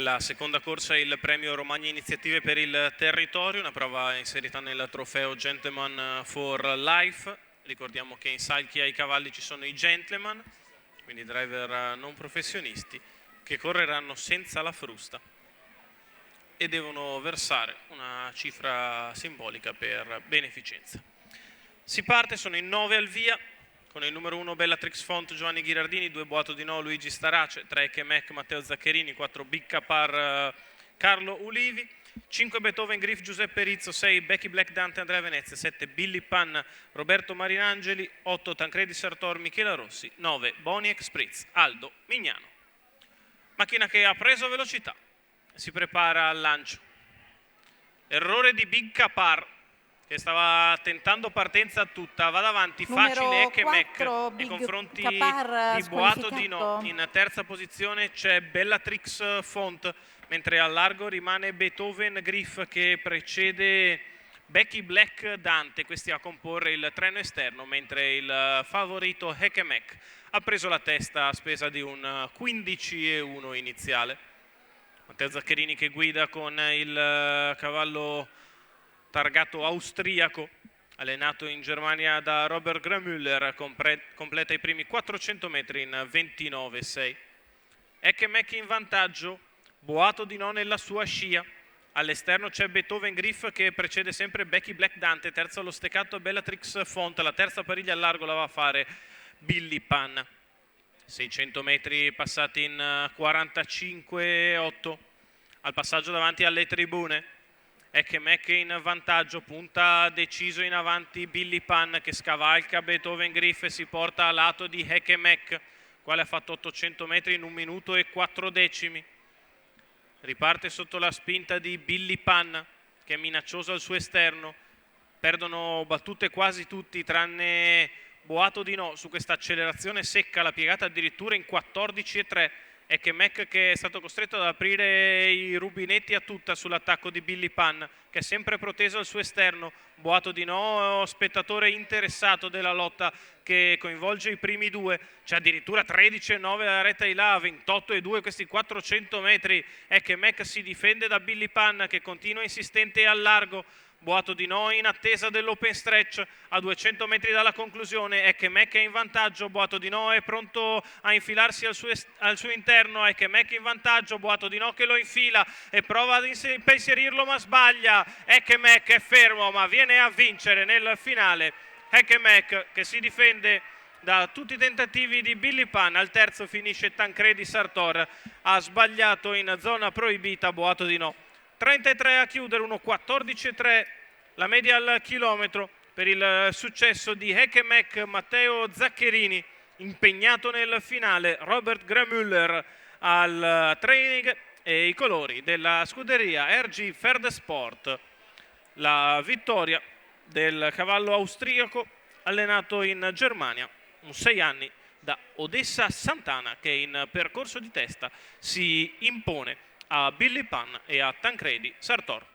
La seconda corsa è il premio Romagna Iniziative per il Territorio, una prova inserita nel trofeo Gentleman for Life. Ricordiamo che in salchi ai cavalli ci sono i gentleman, quindi driver non professionisti, che correranno senza la frusta e devono versare una cifra simbolica per beneficenza. Si parte, sono in 9 al via, con il numero 1 Bellatrix Font Giovanni Ghirardini, 2 Boato di No Luigi Starace, 3 Ekemec Matteo Zaccherini, 4 Big Capar Carlo Ulivi, 5 Beethoven Griff Giuseppe Rizzo, 6 Becky Black Dante Andrea Venezia, 7 Billy Pan Roberto Marinangeli, 8 Tancredi Sartor Michela Rossi, 9 Boniek Spritz Aldo Mignano. Macchina che ha preso velocità, si prepara al lancio. Errore di Big Capar, che stava tentando partenza tutta, va davanti, facile Ekemec nei confronti di Boato di No. In terza posizione c'è Bellatrix Font, mentre al largo rimane Beethoven Griff che precede Becky Black Dante, questi a comporre il treno esterno, mentre il favorito Ekemec ha preso la testa a spesa di un 15-1 iniziale. Matteo Zaccherini che guida con il cavallo targato austriaco, allenato in Germania da Robert Grammüller, completa i primi 400 metri in 29,6. Ekemec in vantaggio, Boato di No nella sua scia. All'esterno c'è Beethoven Griff che precede sempre Becky Black Dante, terzo allo steccato Bellatrix Font, la terza pariglia al largo la va a fare Billy Pan. 600 metri passati in 45,8. Al passaggio davanti alle tribune, Ekemec in vantaggio, punta deciso in avanti Billy Pan che scavalca Beethoven Griff e si porta a lato di Ekemec, quale ha fatto 800 metri in 1 minuto e 4 decimi. Riparte sotto la spinta di Billy Pan che è minaccioso al suo esterno. Perdono battute quasi tutti tranne Boato di No su questa accelerazione secca, la piegata addirittura in 14,3. Ekemec che è stato costretto ad aprire i rubinetti a tutta sull'attacco di Billy Pan, che è sempre proteso al suo esterno. Boato di No, spettatore interessato della lotta che coinvolge i primi due. C'è addirittura 13,9 la retta di là, 28,2 questi 400 metri. Ekemec si difende da Billy Pan che continua insistente al largo. Boato di No in attesa dell'open stretch a 200 metri dalla conclusione. Ekemec è in vantaggio, Boato di No è pronto a infilarsi al suo interno. Ekemec in vantaggio, Boato di No che lo infila e prova ad impensierirlo ma sbaglia. Ekemec è fermo ma viene a vincere nel finale. Ekemec che si difende da tutti i tentativi di Billy Pan. Al terzo finisce Tancredi Sartor, ha sbagliato in zona proibita Boato di No. 33 a chiudere, 1,14,3 la media al chilometro per il successo di Ekemec Matteo Zaccherini, impegnato nel finale Robert Grammüller al training e i colori della scuderia RG Pferdesport. La vittoria del cavallo austriaco allenato in Germania, 6 anni, da Odessa Santana, che in percorso di testa si impone a Billy Pan e a Tancredi Sartor.